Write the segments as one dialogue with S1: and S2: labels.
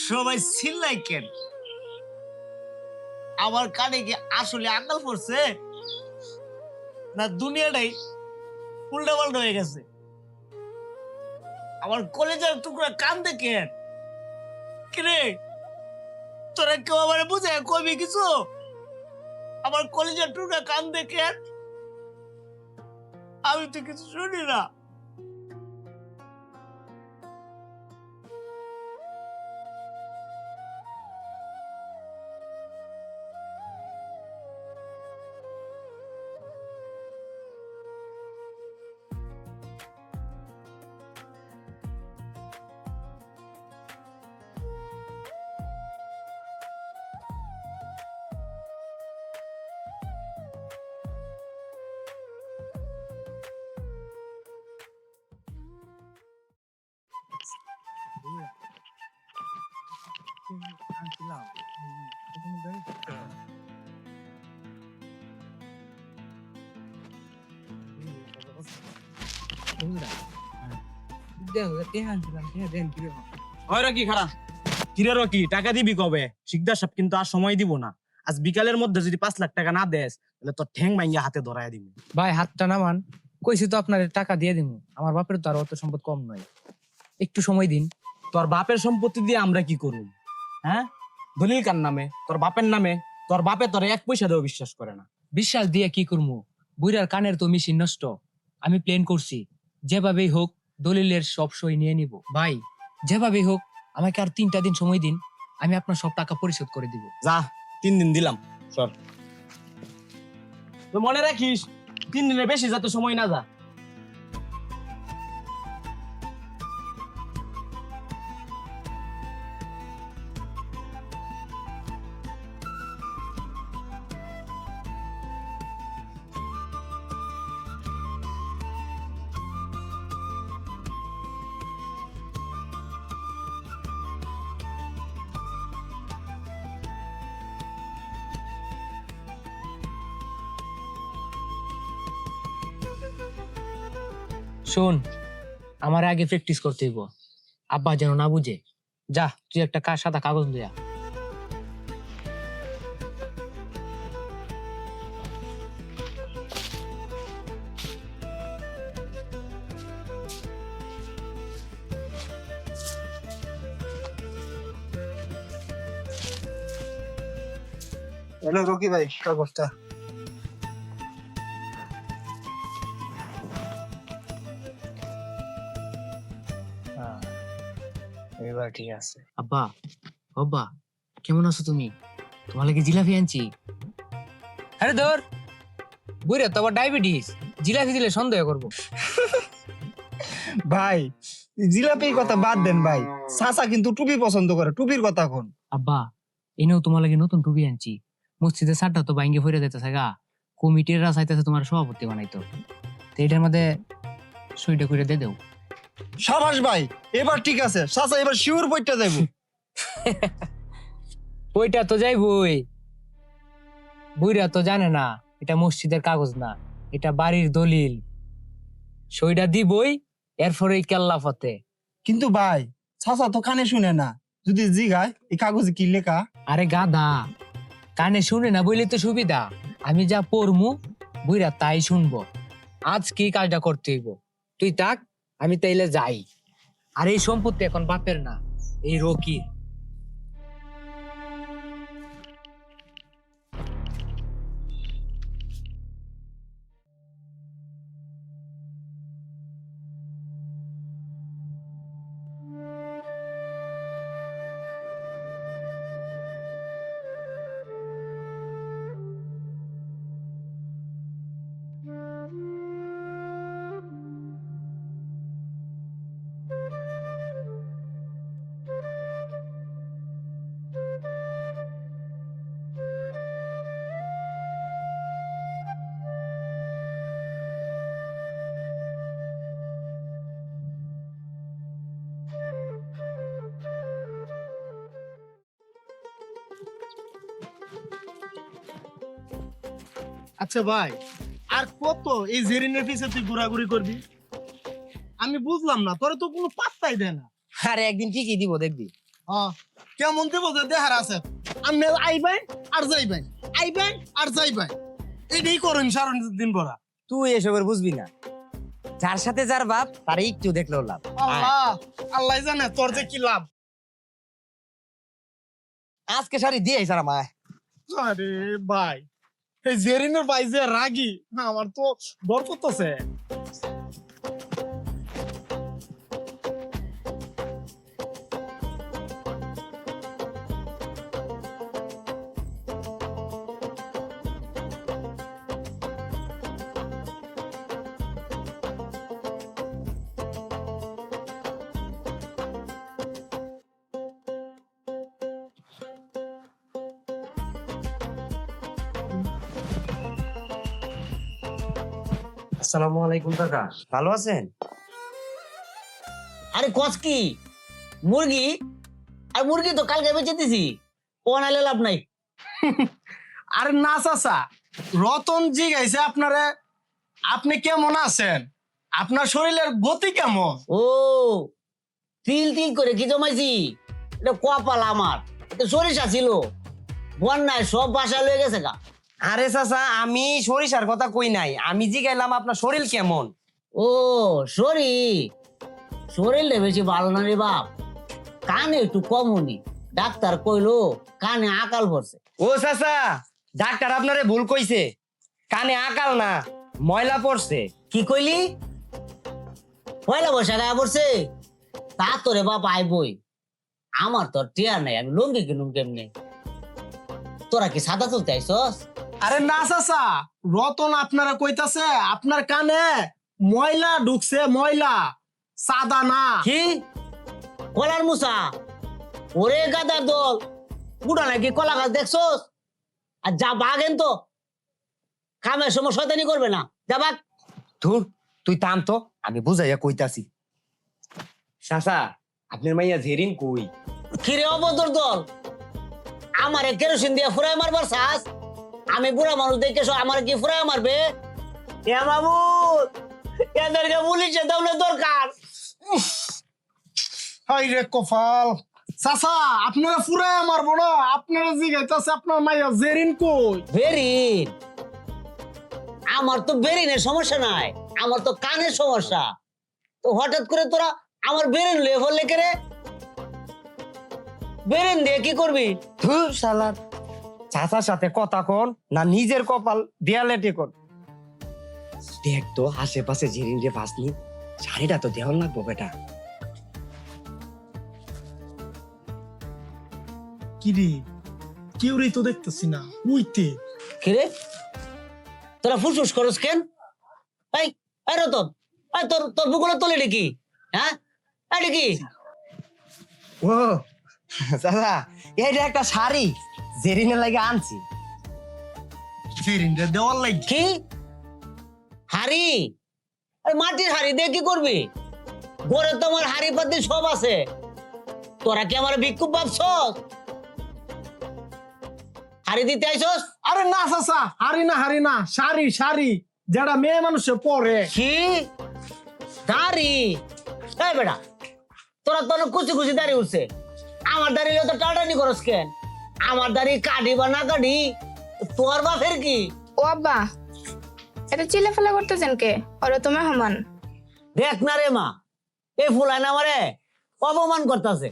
S1: সবাই চিল্লাই কেন? আমার কানে কি আসলে আকাল পড়ছে, না দুনিয়াটাই উল্টা পাল্টা হয়ে গেছে? আমার কলেজের টুকরা কান্দে কেন? কিরে, তোরা কেউ আমার বুঝায় কবি কিছু? আমার কলেজের টুকরা কান্দে কেন? আমি তো কিছু শুনি না।
S2: কিরে রকি, টাকা দিবি কবে? শিকদার সাহেব কিন্তু আর সময় দিব না। আজ বিকালের মধ্যে যদি 5 লাখ টাকা না দেস, তাহলে তোর ঠ্যাং ভাঙ্গিয়া হাতে ধরায় দিবি।
S3: ভাই হাতটা নামান, কইছি তো আপনার টাকা দিয়ে দিব। আমার বাপের তো আর অত সম্পদ কম নয়, একটু সময় দিন।
S2: তোর বাপের সম্পত্তি দিয়ে আমরা কি করব? হ্যাঁ, দলিল কার নামে? তোর বাপের নামে। তোর বাপে তোর 1 পয়সা দেও বিশ্বাস করে না।
S3: বিশ্বাস দিয়ে কি করবো? বুইরার কানের তো মেশিন নষ্ট। আমি প্ল্যান করছি, যেভাবেই হোক দলিলের সব সই নিয়ে নিব। ভাই যেভাবেই হোক আমাকে আর 3টা দিন সময় দিন, আমি আপনার সব টাকা পরিশোধ করে দিব।
S2: যা, 3 দিন দিলাম, সর। তো মনে রাখিস, 3 দিনের বেশি যাতে সময় না যা।
S3: শোন, আমার আগে প্র্যাকটিস করতে হইব, আব্বা যেন না বুঝে। যা, তুই একটা সাদা কাগজ লইয়া।
S4: হ্যালো রকি ভাই, কাগজটা।
S3: এবার ঠিক আছে। আব্বা, আব্বা কেমন আছো তুমি? তোমার লাগে জিলাপি আনছি। আরে ধর, বুইরা তো আবার ডায়াবেটিস, জিলাপি দিলে সন্দেহ করবো।
S4: ভাই জিলাপির কথা বাদ দেন ভাই, চাচা কিন্তু টুপি পছন্দ করে, টুপির কথা কোন?
S3: আব্বা, এনেও তোমার লাগে নতুন টুপি আনছি। মসজিদে সারটা তো বাইঙ্গে ফিরে যেতেছে গা, কমিটিরা চাইতেছে তোমার সভাপতি বানাইতো। তো এটার মধ্যে সইটা করে দিয়ে দেও।
S4: সাবাস ভাই, এবার ঠিক আছে চাচা, এবার শিওর বইটা দেব।
S3: ওইটা তো যাইবই, বুইরা তো জানে না এটা মসজিদের কাগজ না, এটা বাড়ির দলিল। সইটা দিবই, এরপরে কেল্লা ফতে।
S4: কিন্তু ভাই চাচা তো কানে শুনে না, যদি জিগায় এই কাগজে কি লেখা?
S3: আরে গাধা, কানে শুনে না বইলে তো সুবিধা। আমি যা পড়মু বুইরা তাই শুনবো। আজ কি কাজটা করতে হইব, তুই তাক, আমি তাইলে যাই। আর এই সম্পত্তি এখন বাপের না, এই রকির।
S1: আচ্ছা ভাই, আর কত এই জেরিনের পিছে তুই ঘোরাঘুরি করবি? আমি বুঝলাম না, তোরা তো কোনো পাত্তাই দেয় না।
S3: আরে একদিন ঠিকই দিব, দেখবি।
S1: হ্যাঁ, কেমন দেবো যে দেহার আছে আপনি আইবেন আর যাইবেন আইবেন আর যাইবেন এটাই করুন সারান দিন ভরা।
S5: তুই এসবের বুঝবি না, যার সাথে যার বাপ তার একটু দেখলেও লাভ।
S1: আল্লাহ আল্লাহ জানে তোর যে কি লাভ।
S5: আজকে শাড়ি দিয়ে স্যার আমায়।
S1: আরে ভাই এই জেরিনের ভাই যে রাগি আমার তো ডর করতেছে।
S5: আসসালামু আলাইকুম কাকা, ভালো আছেন?
S6: আরে কস কি মুরগি? আর মুরগি তো কালকে বেঁচে দিছি, ও নাইলে লাভ নাই।
S1: আরে না চাচা, রতন জি গাইছে আপনারে আপনি কেমন আছেন, আপনার শরীরের গতি কেমন?
S6: ও তিল তিল করে কি জমাইছি, এটা কপাল আমার। এটা সরিষা ছিল, বন্যায় সব বাসা লয়ে গেছে গা।
S5: আরে চাচা, আমি সরিষার কথা কই নাই, আমি জিগাইলাম আপনার শরীর কেমন।
S6: ও শরীরটা বেশি ভালো না রে বাপ, কানে একটু কমনি। ডাক্তার কইলো কানে আকাল পড়ছে।
S5: ও চাচা, ডাক্তার আপনারে ভুল কইছে, কানে আকাল না ময়লা পড়ছে।
S6: কি কইলি? পয়লা বৈশাখ আয়া পড়ছে? তা তোরে বাপ আইবই, আমার তোর টিয়ার নাই, আমি লুঙ্গি কিনুম কেমনে? তোরা কি সাদা তুলতে আইসস?
S1: আরে না চাচা, রতন আপনারা কইতাছে আপনার কানে ময়লা ঢুকছে, ময়লা, সাদা না।
S6: কি কলার মুসা? ওরে গাদার দল, বুড়া নাকি কলা গাছ দেখছস? আর যা বাগেন তো কামের সময় শয়তানি করবে না, যা বাগ।
S5: ধুর, তুই থাম তো, আমি বুঝাইয়া কইতাছি। চাচা, আপনার মাইয়া জেরিন কই?
S6: কিরে অবদর দল, আমারে কেরোসিন দিয়ে ফুরাই মারবার চাস? আমি বুড়া মানুষ দেখে আমার কি ফুরাই মারবে? এ বাবু, এদেরকে পুলিশে দৌড়ে দরকার।
S1: হাই রে কপাল। চাচা আপনারা ফুরায় মারবো না, আপনারা জিগাইতাছে আপনার মাইয়া জেরিন কই?
S6: বেরিন? আমার তো বেরিনের সমস্যা নাই, আমার তো কানের সমস্যা। তো হঠাৎ করে তোরা আমার বেরিন লয়ে ফেললে কে রে? বেরিন দিয়ে কি করবি?
S5: ধুর শালার, চাচার সাথে কথা কন না নিজের কপাল দেয়ালে টেকন। দেখ তো আশেপাশে জেরিন রে পাসনি, শাড়িটা তো দেওয়াল লাগবো বেটা।
S1: কিরে কেউরেই তো দেখতেছি না, উইতে
S6: কি রে তোরা ফুসফুস করস কেন? এই এই রতন, এই তোর তোর বুকুলে তলে নাকি? হ্যাঁ এটা কি?
S5: ও চাচা, এইটা একটা শাড়ি জেরিনের লাগে আনছি।
S1: জেরিন রে দেওয়ার লাগি?
S6: কি হাড়ি? আরে মাটির হাড়ি দিয়ে কি করবি? ঘরে তো আমার হাড়ি পাতি সব আছে, তোরা কি আমার ভিক্ষুক ভাবছস? হাড়ি দিতে আইছস?
S1: আরে না চাচা, হারি না শাড়ি, শাড়ি যেটা মেয়ে মানুষে পরে।
S6: কি দাড়ি? এই বেটা, তোরা তো অনেক কুচি কুচি দাড়ি উঠছে, আমার দাড়ি তো টাটানি করস কেন? আমার দাড়ি কাটি বা না কাটি তোর বাপের কি?
S7: ও আব্বা, এটা চিল্লাফাল্লা করতেছেন কে? ওরা তো মেহমান।
S6: দেখ না রে মা, এই ফুলাই না আমারে অপমান করতেছে।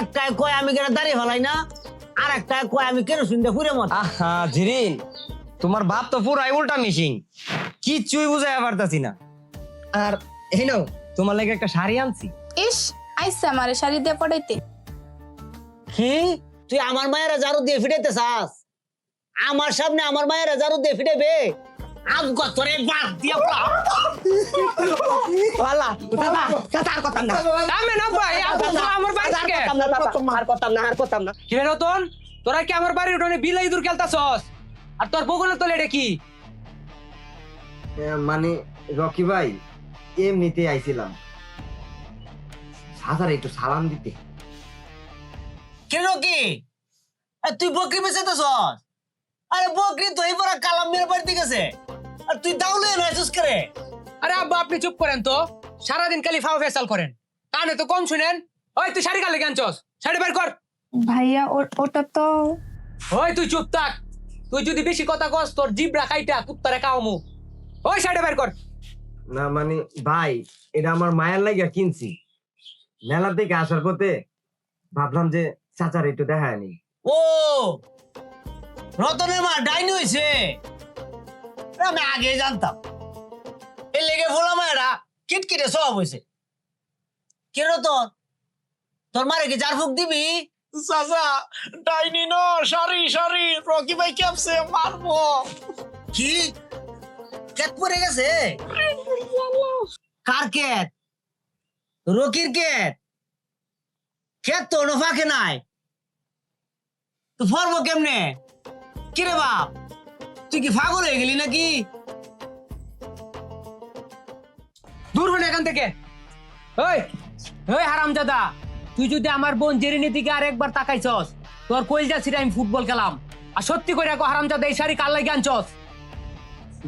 S6: একটাই কয় আমি কেন দাড়ি ফেলাই না, আর একটাই কয় আমি কেরোসিন দিয়ে ফুরে মত।
S5: আহা জেরিন, তোমার বাপ তো পুরাই উল্টা মিশিং, কিচ্ছুই বুঝাইয়া পারতাছি না। আর এই নাও, তোমার লাগে একটা শাড়ি আনছি।
S7: ইস, আইসা আমারে শাড়ি দিয়ে পড়াইতে।
S6: কি তুই আমার মায়েরা ঝাড়ু দিয়ে ফিটাইতে চাস? আমার সামনে আমার মায়েরা ঝাড়ু দিয়ে ফিটাইবে? আজ গতরে বাদ দিয়া
S5: ওয়ালা দাদা দাদা আর করতাম না।
S3: দামে না ভাই, আমার বাড়ি থেকে
S5: আর করতাম না।
S3: কিরে রতন, তোরা কি আমার বাড়ির উঠোনে বিলাই দূর খেলতাছস? আর তোর বগলের তলে এটা কি?
S5: মানে রকি ভাই, এমনিতে আইছিলাম সাদার একটু সালাম দিতে।
S6: কেন কি তুই বকরি বেঁচেতেছস? আরে বকরি তো এই পরা কালাম মেয়ের বাড়িতে গেছে, আর তুই দাউলে নয়ছিস করে।
S3: আরে আব্বা, আপনি চুপ করেন তো, সারাদিন খালি ফাও ফেসাল করেন, কানে তো কম শুনেন। ওই তুই শাড়ি কালে আনছস? শাড়ি বের কর।
S7: ভাইয়া ওটা তো
S3: ওই তুই চুপ থাক। তুই যদি বেশি কথা কস তোর জিব্রা কাইটা কুত্তারে কামু। ওই সাইডে বের কর।
S5: না মানে ভাই এটা আমার মায়ের লাগিয়া কিনছি, মেলা থেকে আসার পথে ভাবলাম যে চাচার একটু দেখায় নি।
S6: ও রতনের মা ডাইনি হয়েছে, আমি আগে জানতাম। এর লেগে ভোলা মায়েরা কিটকিটে সব হয়েছে। কে রতন, তোর মারে কি জার ফুক দিবি?
S1: চাচা ডাইনি ন, সরি রকি ভাই কেপসে মারবো।
S6: কি কেট পড়ে গেছে? কার কেট? রকির কেট? কেট তো ফাঁকে নাই, তো ফরবো কেমনে? কিরে বাপ, তুই কি পাগল হয়ে গেলি নাকি?
S3: দূর হন এখান থেকে। ওই ওই হারামজাদা, তুই যদি আমার বোন জেরিনের দিকে আরেকবার তাকাইছস তোর কইল যাচ্ছি আমি ফুটবল খেলাম। আর সত্যি করে রাখো হারামজাদা, এই শাড়ি কার লাগি আনছস?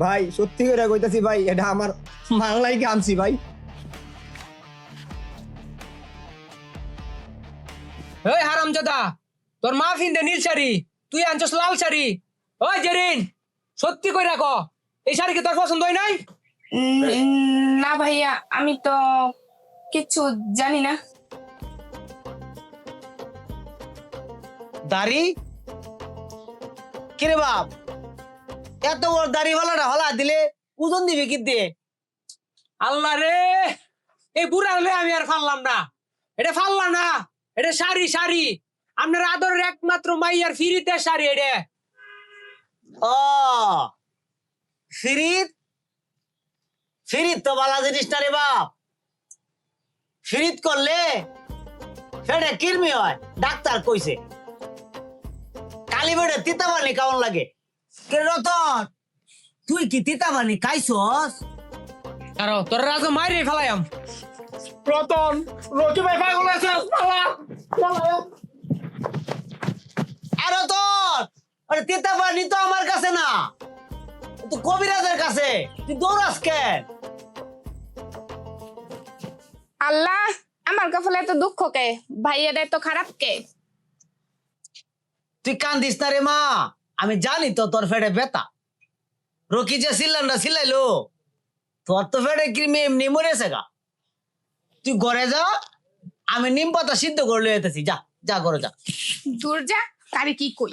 S4: ভাই সত্যি করে কইতাছি ভাই, এটা আমার মাল লাইকে আনছি ভাই।
S3: ওই হারামজাদা, তোর মা ফিন্দে নীল শাড়ি, তুই আনছস লাল শাড়ি। ওই জেরিন, সত্যি করে রাখো এই শাড়ি কি তোর পছন্দ হয় নাই?
S7: না ভাইয়া, আমি তো কিছু জানি না।
S6: দাড়ি? কিরে বাপ, এত বড় দাড়িওয়ালাটা হলা দিলে ওজন দিবে কি দিয়ে?
S3: আল্লাহ রে, এই বুড়া হলে আমি আর ফাললাম না। এটা ফাললাম না, এটা শাড়ি শাড়ি। আপনার আদরের একমাত্র মাইয়ার ফিরিতে শাড়ি এটা।
S6: ও ফিরিত, ফিরিত তো বালা জিনিস না রে বাপ। ফিরিত করলে ফেটে কিরমি হয়, ডাক্তার কইছে। কালি বেড়ে তিতা পানি কেমন লাগে? কে রতন, তুই কি তিতা পানি খাইছস?
S3: কারো তোর রাজা মাইরে ফেলাইম।
S1: রতন, রকি ভাই পাগল আছে, পালা।
S6: আরে তোর আরে তিতা পানি তো আমার কাছে না, তো কবিরাজের কাছে। তুই দৌড়াস কেন?
S7: আল্লাহ, আমার কপালে এত দুঃখ কে? ভাইয়াটা এত খারাপ কে?
S6: তুই কান্দিস না রে মা, আমি জানি তো তোর ফেটে ব্যথা। রকি যে সিলান্ডা সিলাইলো, তোর তো ফেটে কৃমি এমনি মরেছে গা। তুই ঘরে যা, আমি নিম পাতা সিদ্ধ করে লয়ে যেতেছি। যা যা ঘরে যা।
S7: দূর যা, তারে কি কই?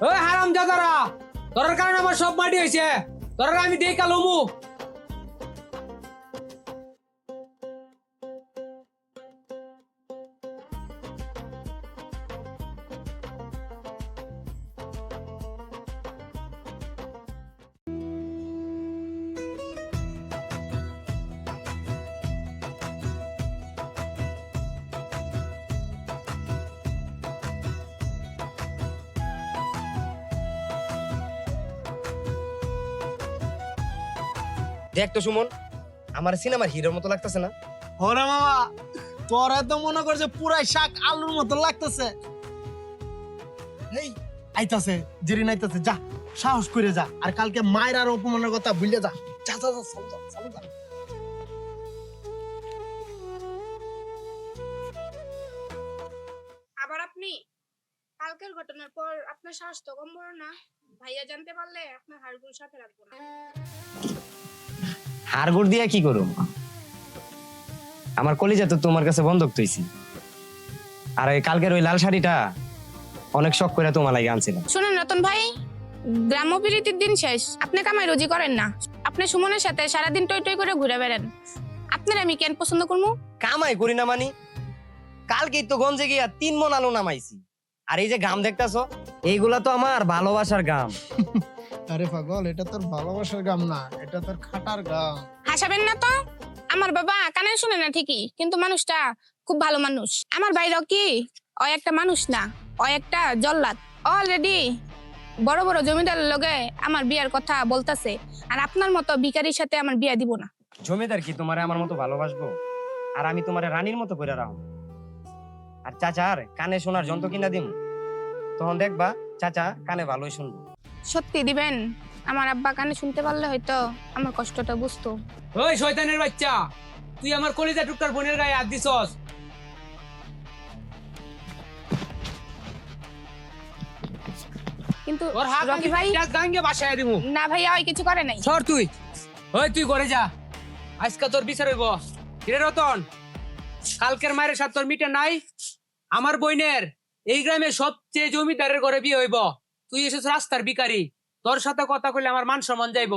S3: ওই হারামজাদারা, তোর কারণে আমার সব মাটি হয়েছে। তোরা আমি দেই কালমু।
S5: দেখ তো সুমন, আমার সিনেমার হিরোর মতো লাগতেছে না?
S1: ওরে মামা, তোরা তো মনে করছে পুরাই শাক আলুর মতো লাগতেছে। এই আইতাছে, জেরিন আইতাছে, যা সাহস করে যা। আর কালকে মায়ের আর অপমানের কথা ভুলে যা। যা যা যা, চল যা, চল যা।
S7: আবার আপনি? কালকের ঘটনার পর আপনার সাহস তো কম বড় না। ভাইয়া জানতে পারলে আপনার হাড়গুলো সাথে রাখবো না।
S5: হাড়গোড় দিয়া কি করো? আমার কলিজা তো তোমার কাছে বন্ধক তৈছি। আর ওই কালকের ওই লাল শাড়িটা অনেক শখ করে তোমার লাগে আনছিলাম।
S7: শুনুন রতন ভাই, গ্রাম্য বিরতির দিন শেষ, আপনি কামাই রুজি করেন না। আপনি সুমনের সাথে সারাদিন টই টই করে ঘুরে বেড়ান। আপনার আমি কেন পছন্দ করবো?
S5: কামাই করি না মানি? কালকেই তো গঞ্জে গিয়া 3 মণ আলু নামাইছি। আর এই যে গাম দেখতাছো, এইগুলা তো আমার ভালোবাসার গাম।
S1: আরে পাগল, এটা তোর ভালোবাসার গাম না, এটা তোর খাটার গাম।
S7: হাসাবেন না তো। আমার বাবা কানে শুনে না ঠিকই, কিন্তু মানুষটা খুব ভালো মানুষ। আমার ভাইরাও কি ও একটা মানুষ না, ও একটা জল্লাদ। অলরেডি বড় বড় জমিদারের লগে আমার বিয়ার কথা বলতাছে। আর আপনার মতো ভিখারির সাথে আমার বিয়া দিব না।
S5: জমিদার কি তোমারে আমার মতো ভালোবাসবো? আর আমি তোমারে রানীর মতো করে রাখবো। আর চাচার কানে শোনার যন্ত্র কিনা দিম, তখন দেখবা চাচা কানে ভালোই শুনবো।
S7: সত্যি দিবেন? আমার আব্বা কানে শুনতে পারলে হয়তো আমার কষ্টটা বুঝতো।
S3: ওই শয়তানের বাচ্চা, তুই আমার কলিজা টুকটার বোনের গায়ে হাত দিছস।
S7: কিন্তু
S3: তোর হাত
S7: রকি ভাই,
S3: গাঙ্গে বাসায় দিমু।
S7: না ভাইয়া ওই কিছু করে নাই।
S3: সর তুই। ওই তুই ঘরে যা, আজকে তোর বিচার হইব। হিরে রতন, কালকের মায়ের সাথে তোর মিটে নাই। আমার বইনের এই গ্রামে সবচেয়ে জমিদারের ঘরে বিয়ে হইব। তুই এসেছ রাস্তার ভিখারি, তোর সাথে কথা কইলে আমার মান সম্মান যাইব।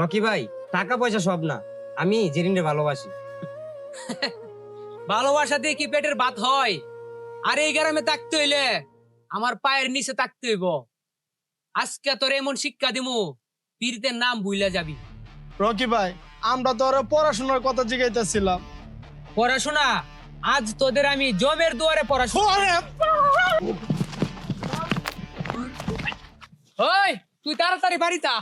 S5: রকি ভাই, টাকা পয়সা সব না, আমি জেরিনরে ভালোবাসি।
S3: ভালোবাসা দিয়ে কি পেটের ভাত হয়? আর এই গ্রামে থাকতে হইলে আমার পায়ের নিচে থাকতে হইব। আজকে তোর এমন শিক্ষা দিমু, পীরিতের নাম ভুইলা যাবি।
S1: রকি ভাই, আমরা তো ওরা পড়াশোনার কথা জিজ্ঞাইতেছিলাম।
S3: পড়াশোনা আজ তোদের আমি জমের দুয়ারে পড়াশোনা। ওই তুই তাড়াতাড়ি বাড়িতে আ।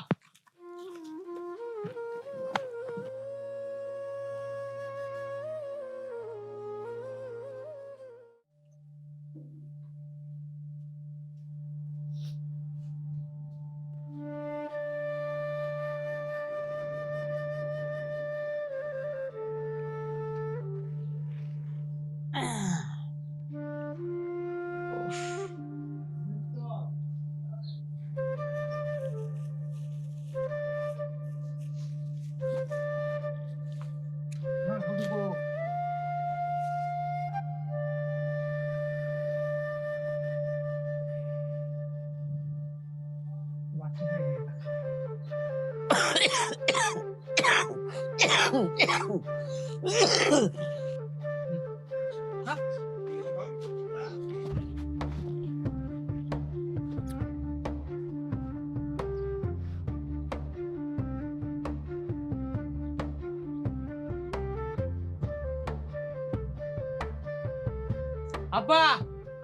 S3: আব্বা,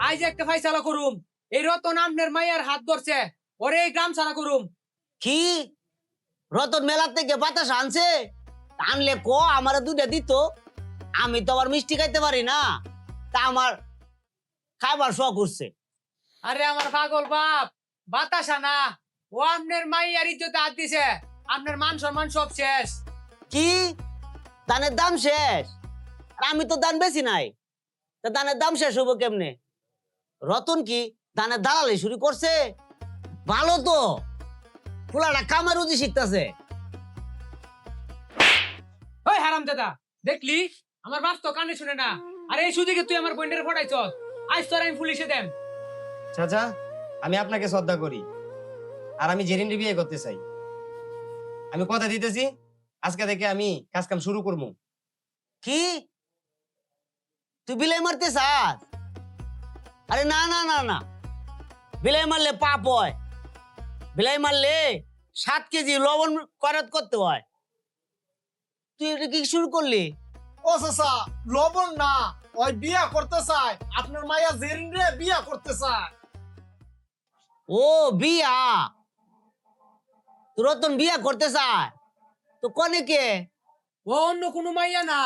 S3: আজ একটা ফাইসালা করুম। এই রতন আমনের মাইয়ার হাত ধরছে, ওরে এই গ্রাম ছাড়া করুম।
S6: কি রতন মেলা থেকে বাতাস আনছে? আনলে ক আমারে দুইটা দিত। আমি তো আবার মিষ্টি খাইতে পারি না, তা আমার খাবার শখ করছে।
S3: আরে আমার পাগল বাপ, বাতাসা না, ও আমনের মাইয়ার ইজ্জতে হাত দিছে। আপনার মান সম্মান সব শেষ।
S6: কি ধানের দাম শেষ? আর আমি তো ধান বেশি নাই, তা ধানের দাম শেষ হবো কেমনে? রতন কি ধানের দালালি শুরু করছে? ভালো তো, ফুলাটা কামার রুজি শিখতেছে।
S3: ওই হারাম দাদা, দেখলি আমার বাপ তো কানে শুনে না। আর এই সুযোগে তুই আমার বোনের ফটাইছ। আজ তোর আমি পুলিশে দেম।
S5: চাচা, আমি আপনাকে শ্রদ্ধা করি, আর আমি জেরিনরে বিয়ে করতে চাই। আমি কথা দিতেছি, আজকে থেকে আমি কাজ কাম শুরু করবো।
S6: কি তুই বিলাই মারতে চাস? আরে না না না না, বিলাই মারলে পাপ হয়। বিলাই মারলে 7 কেজি লবণ করাত করতে হয়। তুই এটা কি শুরু করলি?
S1: ও চাচা, লবণ না, ওই বিয়া করতে চায়। আপনার মাইয়া জেরিন রে বিয়া করতে চায়।
S6: ও বিয়া, তো রতন বিয়া করতে চায় তো কনে কে?
S3: ও অন্য কোনো মাইয়া না,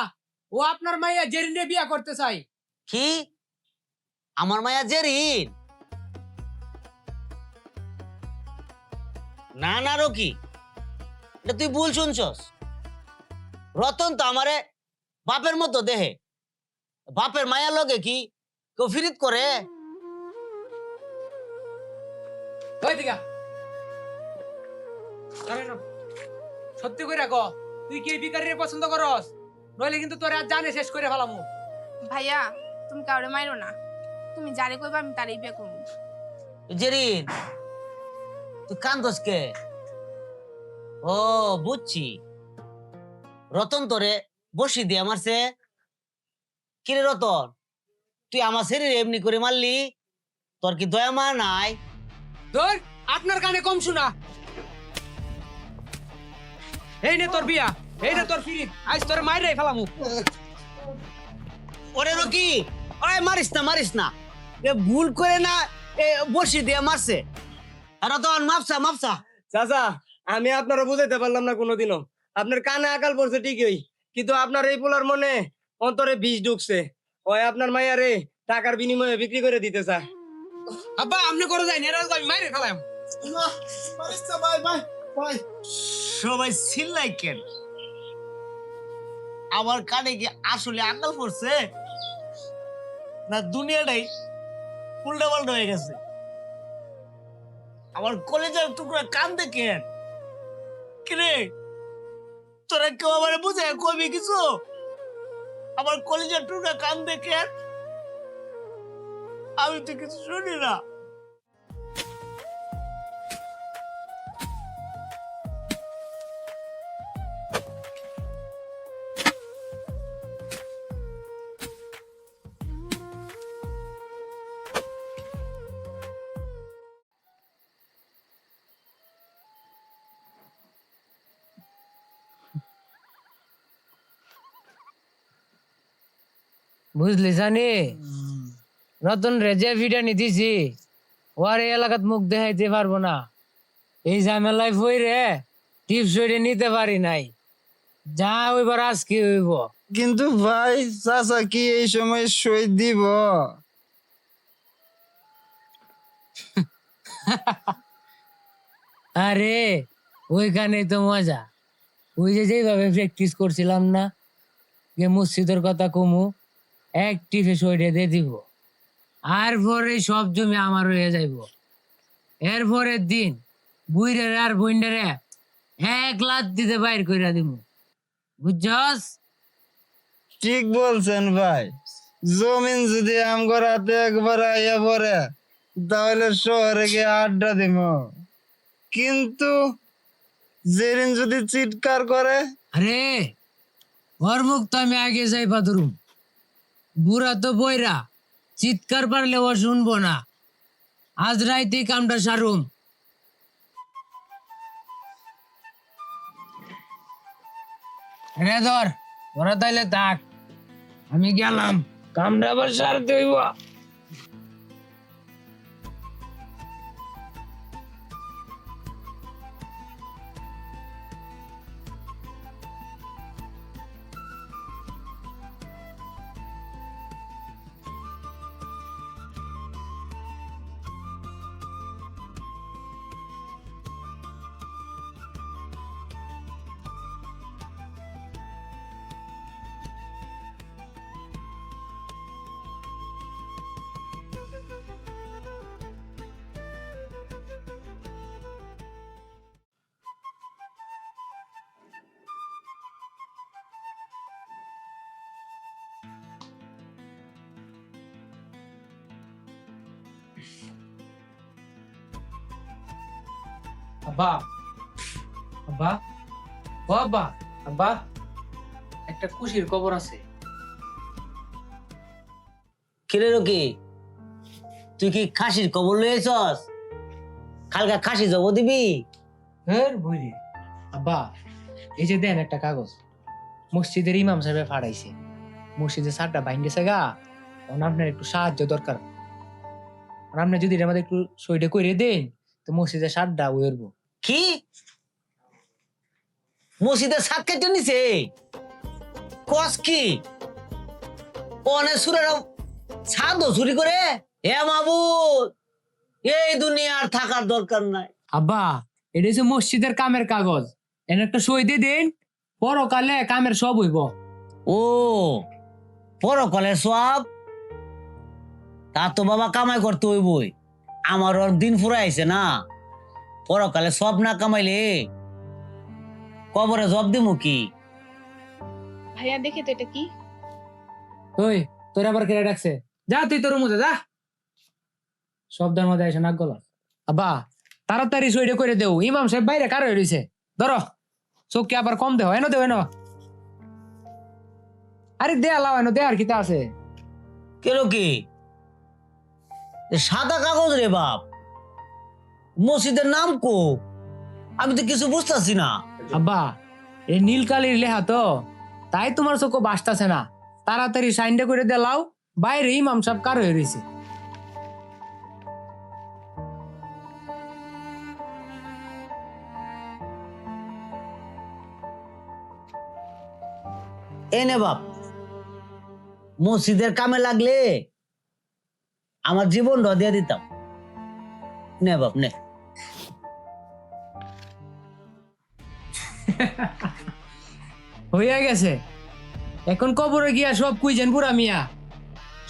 S3: ও আপনার মাইয়া জেরিনে বিয়া করতে চাই।
S6: কি আমার মায়া জেরিন? না না রকি, এটা তুই ভুল শুনছস। রতন তো আমারে বাপের মতো দেহে। বাপের মায়া লগে কি কেউ ফিরিত করে?
S3: ওই দিকা সত্যি করে রাখো, তুই কি ভিখারিরে পছন্দ করস? নইলে কিন্তু তোর আজ জানে শেষ করে ফেলামু।
S7: ভাইয়া তুমি কাউরে মাইরো না, তুমি যারে কইবা আমি তারই বিয়ে করবো।
S6: জেরিন, তুই কান্দস কে? ও বুঝছি, রতন তোরে বসি দিয়ে মারছে। কিরে রতন, তুই আমার শরীরে এমনি করে মারলি? তোর কি দয়া মা নাই?
S3: ধর, আপনার কানে কম শোনা। এই নে তোর বিয়া, এই নে তোর ফিরিত। আজ তোর মাইরে ফেলামু।
S6: ওরে রকি, ওরে মারিস না মারিস না, এ ভুল করে না, এ বসি দিয়ে মারছে। রতন মাপসা মাপসা।
S5: চাচা, আমি আপনারা বুঝাইতে পারলাম না কোনোদিনও। আপনার কানে আকাল পড়ছে ঠিকই, কিন্তু আপনার এই পোলার মনে অন্তরে বিষ ঢুকছে। ওই আপনার মাইয়ারে টাকার বিনিময়ে বিক্রি করে দিতে চায়।
S3: আব্বা, আপনি করে যাই, এরা আমি মাইরে ফেলাম।
S1: ভাই ভাই ভাই
S6: সবাই চিল্লাই কেন? আমার কানে কি আসলে আকাল পড়ছে, না দুনিয়াটাই উল্টা পাল্টা হয়ে গেছে? আমার কলেজের টুকরা কান্দে কেন? কিরে, তোরা কেউ আমার বুঝে কবি কিছু? আমার কলেজের টুকরা কান্দে কেন? আমি তো কিছু শুনি না।
S3: বুঝলি জানি রতন রেজে ভিডানি দিছি, ওর এই এলাকাত মুখ দেখাইতে পারবো না। এই ঝামেলায় ফইরে টিপস নিতে পারি নাই। যা ওইবার আজকে হইব।
S4: কিন্তু ভাই চাচা কি এই সময় সই দিব?
S3: আরে ওইখানে তো মজা। ওই যে যেভাবে প্র্যাকটিস করছিলাম না, যে মসজিদের কথা কমু, এক টিপে সইরে দিয়ে দিব, আর পরে সব জমি আমার হয়ে যাইব। এর পরের দিন বুইরে আর বইন্ডারে এক লাখ দিতে বাইর কইরা দিব, বুঝছস?
S4: ঠিক বলছেন ভাই, জমিন যদি আমগর হাতে একবার আইয়া পড়ে তাহলে শহরে গিয়ে আড্ডা দিব। কিন্তু যেদিন যদি চিৎকার করে,
S3: আরে ওর মুখ তো আমি আগে যাইবা ধরুম। বুড়া তো বইরা, চিৎকার পারলে ও শুনবো না। আজ রাইতে কামটা সারুম। রে ধর, ওরা তাইলে থাক, আমি গেলাম, কামটা আবার সারতে হইব। আব্বা, আব্বা, ও আব্বা, আব্বা, একটা খুশির খবর আছে।
S6: কিরে রকি, তুই কি খাসির খবর লইছস? কালকে খাসি জব দিবি?
S3: হের বইরে আব্বা, এই যে দেন একটা কাগজ, মসজিদের ইমাম সাহেব ফাড়াইছে। মসজিদের সারটা ভাঙ্গেছে গা, এখন আপনার একটু সাহায্য দরকার। আর আপনি যদি এটা আমাদের একটু সইটা করে দেন, তো মসজিদের সারটা উড়বো।
S6: কি মসজিদের ছাদ কেটে নিছে? কস কি? অনেক সুরের ছাদও চুরি করে? হে মাবুদ, এই দুনিয়ার থাকার দরকার নাই।
S3: আব্বা, এটা হচ্ছে মসজিদের কামের কাগজ, এর একটা সই দিয়ে দেন, পরকালে কামের সব হইব।
S6: ও পরকালে সব? তা তো বাবা কামাই করতে হইবই, আমার ওর দিন ফুরাইছে না। পরকালে সব না কামাইলে কবরে জব দিমু কি?
S7: ভাইয়া দেখে তো এটা কি?
S3: ওই তোর আবার কেটে ডাকছে, যা তুই তোর মধ্যে যা, শব্দের মধ্যে এসে নাক গলা। আব্বা তাড়াতাড়ি সইটা করে দেও, ইমাম সাহেব বাইরে কার হয়ে রয়েছে। ধরো চোখকে আবার কম দেও, এনো দেও, এনো। আরে দে আলাও, এনো দে, আর কিতা আছে?
S6: কেন কি সাদা কাগজ রে বাপ, মসজিদের নাম কো? আমি তো কিছু বুঝতেছি না।
S3: আব্বা এই নীল কালির লেহা তো, তাই তোমার চোখ বাসতাছে না। তাড়াতাড়ি সাইনটা করে দেলাও, বাইরে ইমাম সাহেব কার হয়ে রয়েছে।
S6: এনে বাপ, মসজিদের কামে লাগলে আমার জীবনটা দিয়ে দিতাম। নে বাপ নে।
S3: হইয়া গেছে, এখন কবরে গিয়া সব কুইজেন পুরা মিয়া,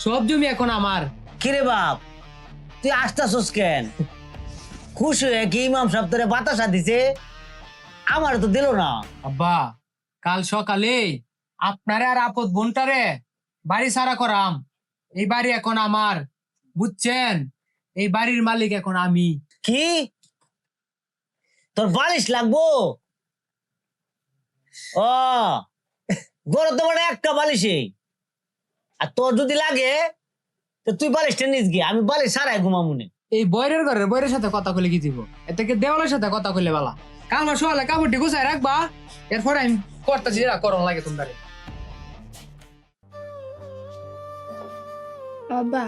S3: সব জমি এখন আমার।
S6: কিরে বাপ, তুই আসতাছস কেন? খুশি হয়ে কি ইমাম সাহেব তোরে বাতাসা দিছে? আমার তো দিল না।
S3: আব্বা, কাল সকালে আপনারে আর আপদ বোনটারে বাড়ি সারা করাম। এই বাড়ি এখন আমার, বুঝছেন? এই বাড়ির মালিক এখন আমি।
S6: কি তোর বালিশ লাগবো? ও গরু তো মানে একটা বালিশই, আর তোর যদি লাগে তো তুই বালিশটা নিস গিয়ে, আমি বালিশ সারাই ঘুমামুনে।
S3: এই বয়রের ঘরের বয়রের সাথে কথা কইলে কি দিব? এ থেকে দেওয়ালের সাথে কথা কইলে বালা। কাল মাস হলে কাপড়টি গুছাই রাখবা, এরপরে আমি করতেছি যেটা করন লাগে তোমরা।
S7: বাবা,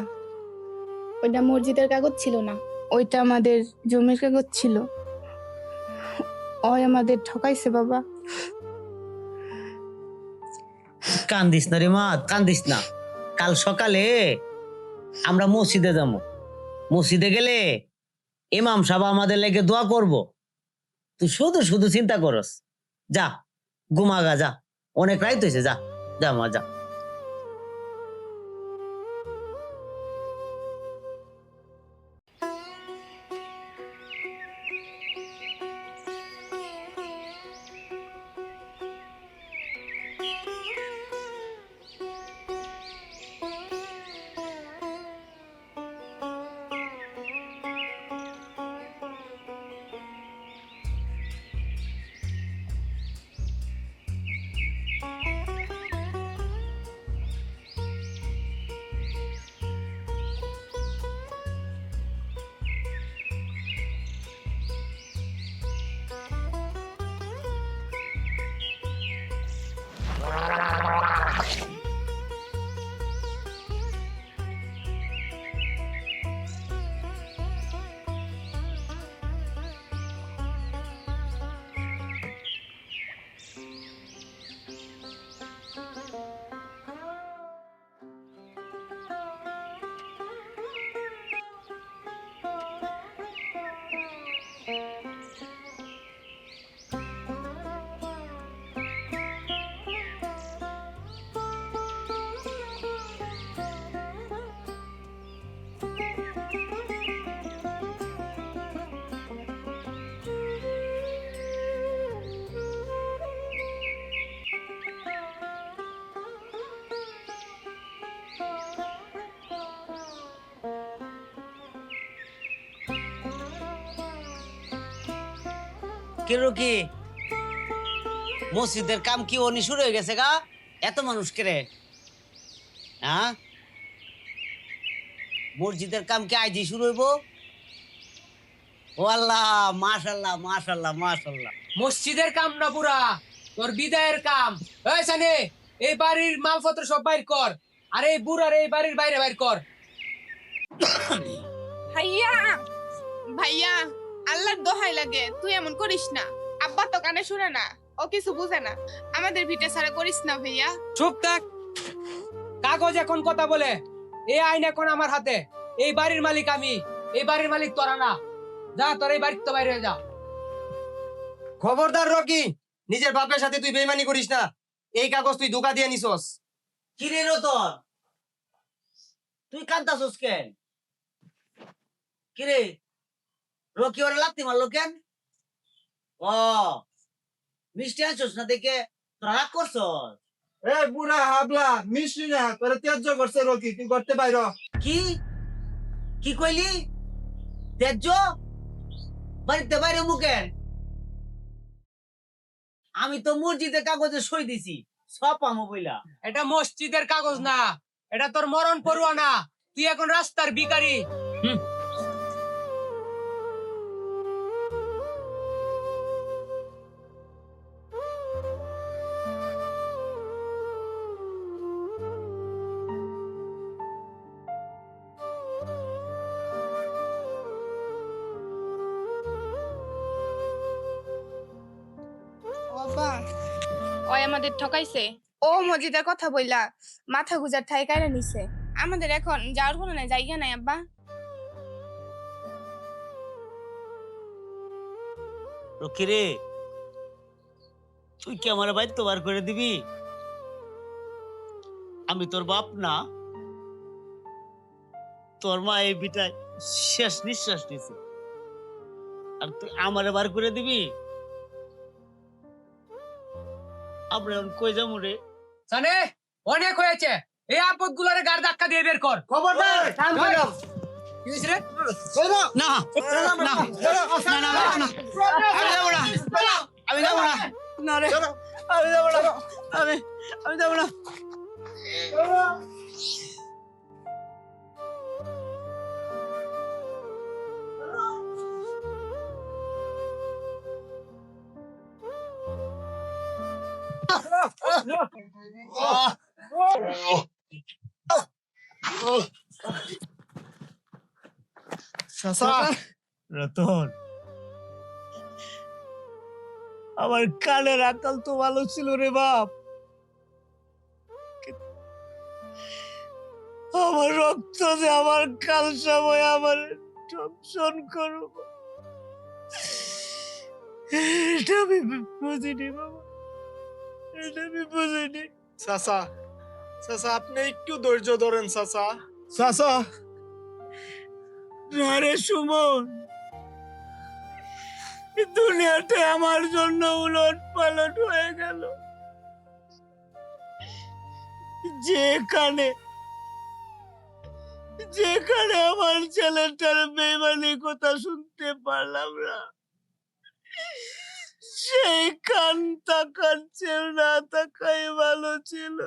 S7: ওইটা মসজিদের কাগজ ছিল না, ওইটা আমাদের জমির কাগজ ছিল। ওই আমাদের ঠকাইছে বাবা।
S6: কান্দিস না রে মা, কান্দিস না। কাল সকালে আমরা মসজিদে যাবো, মসজিদে গেলে ইমাম সাহেব আমাদের লেগে দোয়া করব। তুই শুধু শুধু চিন্তা করস, যা ঘুমাগা, যা অনেক রাইত হয়েছে, যা যা মা যা। কে রকি, মসজিদের কাম কি অনি শুরু হয়ে গেছে গা? এত মানুষ কে রে? হ্যাঁ, মসজিদের কাম কি আজই শুরু হইব? ও আল্লাহ, মাশাআল্লাহ মাশাআল্লাহ মাশাআল্লাহ।
S3: মসজিদের কাম না পুরা, তোর বিদায়ের কাম। এই সানি, এই বাড়ির মালপত্র সব বাইর কর, আর এই বুড়ার এই বাড়ির বাইরে বাইর কর।
S7: ভাইয়া, ভাইয়া, আল্লাহর দোহাই লাগে, তুই এমন করিস না। আব্বা তো কানে শুনে না, ও কিছু বুঝে না। আমাদের ভিটে ছাড়া করিস না ভাইয়া।
S3: চুপ থাক, কাগজ এখন কথা বলে। এই আইন এখন আমার হাতে, এই বাড়ির মালিক আমি, এই বাড়ির মালিক তোরা না। যা, তোর এই বাড়ির তো বাইরে হয়ে যা।
S5: খবরদার রকি, নিজের বাপের সাথে তুই বেইমানি করিস না। এই কাগজ তুই ধোকা দিয়ে নিছস।
S6: কি রে রতন, তুই কান্দাছস কেন? কি রে রকি, ওরা লাত্তি মারলো কেন? ও মিষ্টি আনছস না দেখে তোরা রাগ করছস?
S4: এ বুড়া হাবলা, মিষ্টি না তোরে ত্যায্য করছে রকি, তুই করতে বাইর।
S6: কি কি কইলি? তেজ্য বাড়িতে বাইরে মুখেন? আমি তো মসজিদের কাগজে সই দিছি, সব আমো বইলা।
S3: এটা মসজিদের কাগজ না, এটা তোর মরণ পরোয়ানা। তুই এখন রাস্তার ভিখারি।
S7: বাবা, ওই আমাদের ঠকাইছে। ও মসজিদের কথা বইলা মাথা গুজার ঠাই কাইরা নিছে। আমাদের এখন যাওয়ার কোনো নাই, জায়গা নাই আব্বা।
S6: রকি রে, তুই কি আমার বাইর তো বার করে দিবি? আমি তোর বাপ না? তোর মা এই বিটায় শেষ নিঃশ্বাস নিছে, আর তুই আমারে বার করে দিবি? আমরা এখন কই যাবো রে?
S3: সানে অনেক হয়েছে, এই আপদ গুলারে গাড় ধাক্কা দিয়ে বের কর।
S1: খবরদার
S3: কি হয়েছে রে?
S6: না না আমি যাবো না, আমি যাবো না, না রে আমি যাবো না, আমি যাবো না। রতন, আমার কানের আকাল তো ভালো ছিল রে বাপ, আমার রক্ত যে আমার কাল সময় আমার টপশন করব, এটা আমি বুঝিনি বাবা, এটা আমি বুঝিনি।
S1: চাচা, চাচা আপনি একটু ধৈর্য ধরেন চাচা। চাচা
S6: আরে সুমন, দুনিয়াটা আমার জন্য উলট পালট হয়ে গেল। যেখানে যেখানে আমার ছেলেটার বেমানি কথা শুনতে পারলাম না, সেই কান তাকাচ্ছে না, তাকাই ভালো ছিল।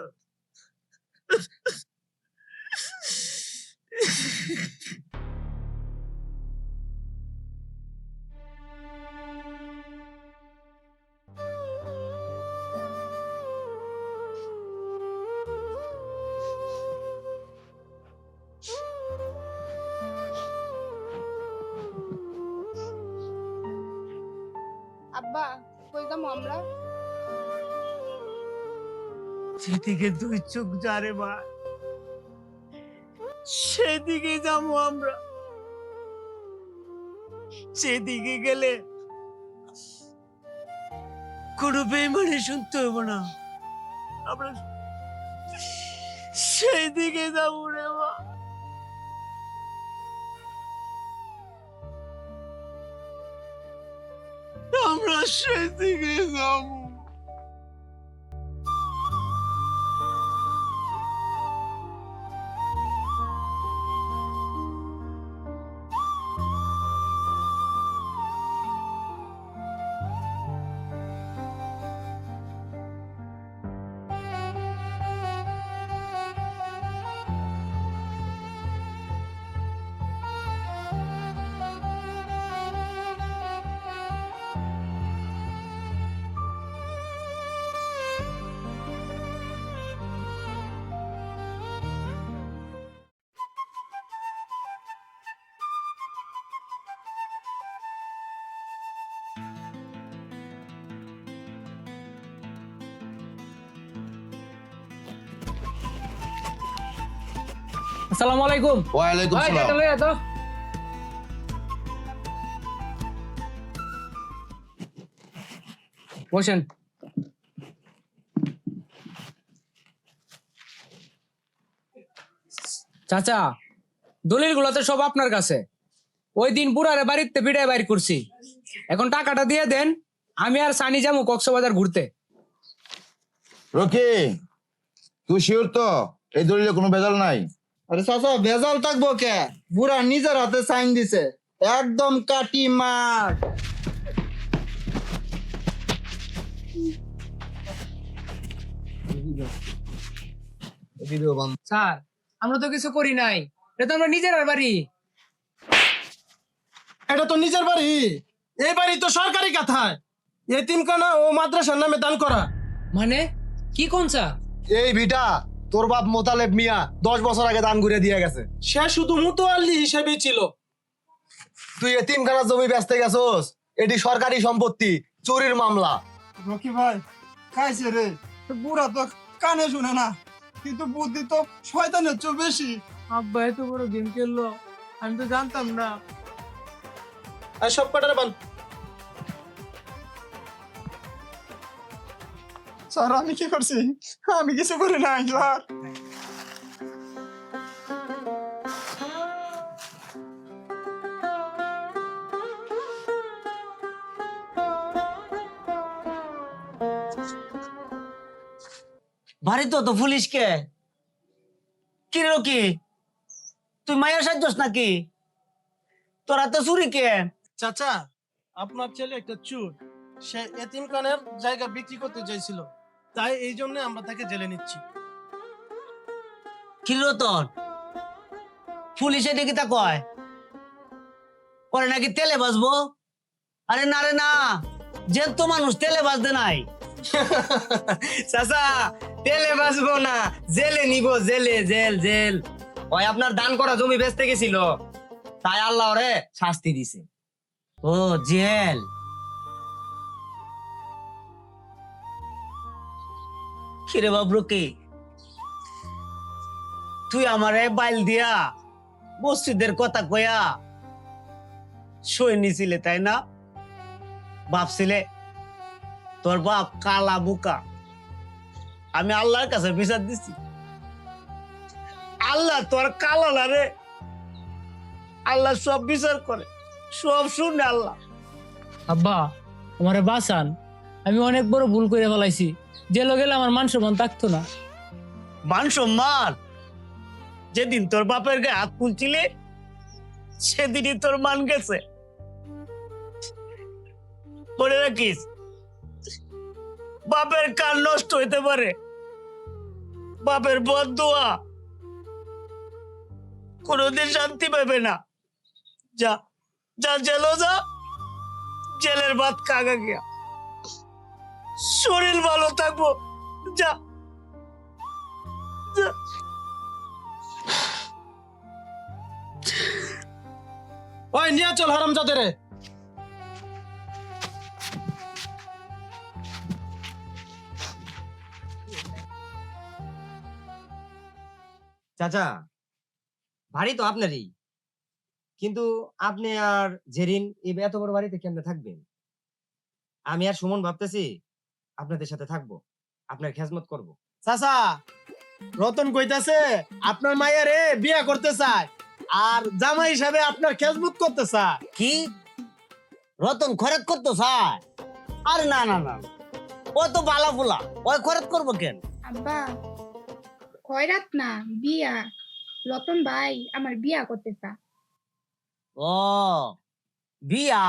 S7: আব্বা কই যাবো আমরা?
S6: যেদিকে দুই চোখ যারে মা, সেদিকে যাবো আমরা। সেদিকে গেলে কোনো বেমানি শুনতে হবো না, আমরা সেই দিকে যাবো রে মা। আমরা সেই দিকে যাবো।
S3: আসসালামু আলাইকুম।
S8: ওয়ালাইকুম
S3: ভাই
S8: সালাম।
S3: এটা লইয়া তো। বসেন। চাচা, দলিল গুলো তো সব আপনার কাছে। ওই দিন বুড়ারে বাড়িতে পিড়ায় বাইর করছি, এখন টাকাটা দিয়ে দেন, আমি আর সানি যাবো কক্সবাজার ঘুরতে।
S8: রকি, তুই শিওর তো এই দলিলে কোনো ভেজাল নাই?
S4: আরে চাচা ভেজাল থাকবো কে, বুড়া নিজের হাতে সাইন দিছে, একদম কাটি মার।
S3: স্যার, আমরা তো কিছু করি নাই, এটা তো আমরা নিজের বাড়ি।
S1: এটা তো নিজের বাড়ি, এই বাড়ি তো সরকারি কথায় এতিমখানা ও মাদ্রাসার নামে দান করা।
S3: মানে কি কোন স্যার?
S4: এই ভিটা তোর বাপ মোতালেব মিয়া 10 বছর আগে দান করে দিয়ে গেছে।
S1: সে শুধু মুতোয়াল্লি হিসেবেই ছিল।
S4: তুই এতিমখানা জমি বেচতে গেছস, এটি সরকারি সম্পত্তি, চুরির মামলা।
S1: রকি ভাই খাইছে রে, বুড়া তো কানে শুনে না, কিন্তু বুদ্ধি তো শয়তানের চেয়ে বেশি।
S3: আব্বা এত বড় গেম খেললো, আমি তো জানতাম না।
S1: আর সব কটার বান স্যার আমি কি করছি? আমি কিছু করি নাই স্যার।
S6: ভারী তো পুলিশ কে কি রে কি তুই মায়ের সাজছ নাকি তোরা তো চুরি কে
S9: চাচা আপনার ছেলে একটা চোর, সে এতিমখানের জায়গা বিক্রি করতে চাইছিল, তাই এই জন্য আমরা তাকে জেলে নিচ্ছি।
S6: কি রতন পুলিশে দেখি তা কয় পরে নাকি তেলে বাজবো। আরে না রে না, যে তো মানুষ তেলে বাজতে নাই।
S5: চাচা তেলে বাঁচবো না, জেলে নিব, জেলে জেল জেল। ওই আপনার দান করা জমি বেচতে গেছিল, তাই আল্লাহ ওরে শাস্তি দিছে।
S6: ও জেল। কিরে বাবরু কি তুই আমারে বাইল দিয়া মসজিদের কথা কয়া সই নিছিলে তাই না? ভাবছিলে তোর বাপ কালা বুকা, আমি আল্লাহর কাছে বিচার দিছি। আল্লাহ তোর কালো না রে, আল্লাহ সব বিচার করে, সব শুনে আল্লাহ।
S3: আব্বা আমারে বাঁচান, আমি অনেক বড় ভুল করে ফেলাইছি। জেলে গেলে আমার মান সম্মান থাকতো না।
S6: মান সম্মান? যেদিন তোর বাপের গায়ে হাত তুলছিলে সেদিনই তোর মান গেছে। মনে রাখিস, বাপের কান নষ্ট হইতে পারে, বাপের বদদোয়া কোনোদিন শান্তি পাবে না। যা যা জেলো যা, জেলের ভাত খাগা গিয়া, শরীর ভালো থাকবো। যা যা।
S1: ওই নিয়ে চল হারামজাদে রে।
S5: চাচা বাড়ি তো আপনারই, কিন্তু আপনি আর জেরিন এই এত বড় বাড়িতে কেমনে থাকবেন? আমি আর সুমন ভাবতেছি আপনাদের সাথে থাকবো, আপনার খেজমত করব।
S1: চাচা রতন কইতাছে আপনার মায়েরে বিয়া করতে চায় আর জামাই হিসাবে আপনার খেজমত করতে চায়।
S6: কি রতন খরচ করতো স্যার? আরে না না না, ও তো বালা ফুলা, ওই খরচ করবো কেন?
S7: আব্বা খয়রাত না, বিয়া। রতন ভাই আমার বিয়া করতে চা।
S6: ও বিয়া,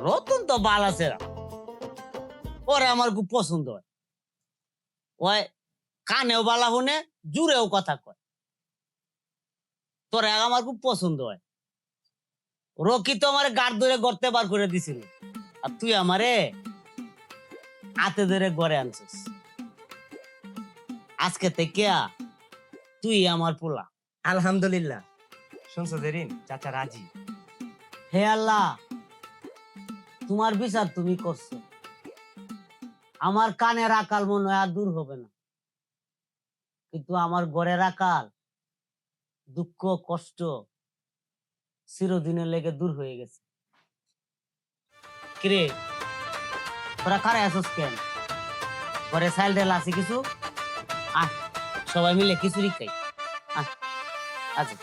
S6: রতন তো বালা সেরা, ওরে আমার খুব পছন্দ হয়। ওই কানেও বালা শুনে, জুড়েও কথা কয়, তোরে আমার খুব পছন্দ হয়। রকি তো আমার গাড় ধরে গড়তে বার করে দিছিল, আর তুই আমারে হাতে ধরে গড়ে আনছিস। আজকে থেকে তুই আমার পোলা।
S5: আলহামদুলিল্লাহ। শুনছো জেরিন, চাচা রাজি।
S6: হে আল্লাহ, তোমার বিচার তুমি করছো। আমার কানের আকাল মনে হয় আর দূর হবে না, কিন্তু আমার ঘরের আকাল, দুঃখ কষ্ট চিরদিনের লেগে দূর হয়ে গেছে। কিরে তোরা কারে আসস কেন? ঘরে সাইল ঢেল আছে কিছু? আহ সবাই মিলে খিচুড়ি খাই। আচ্ছা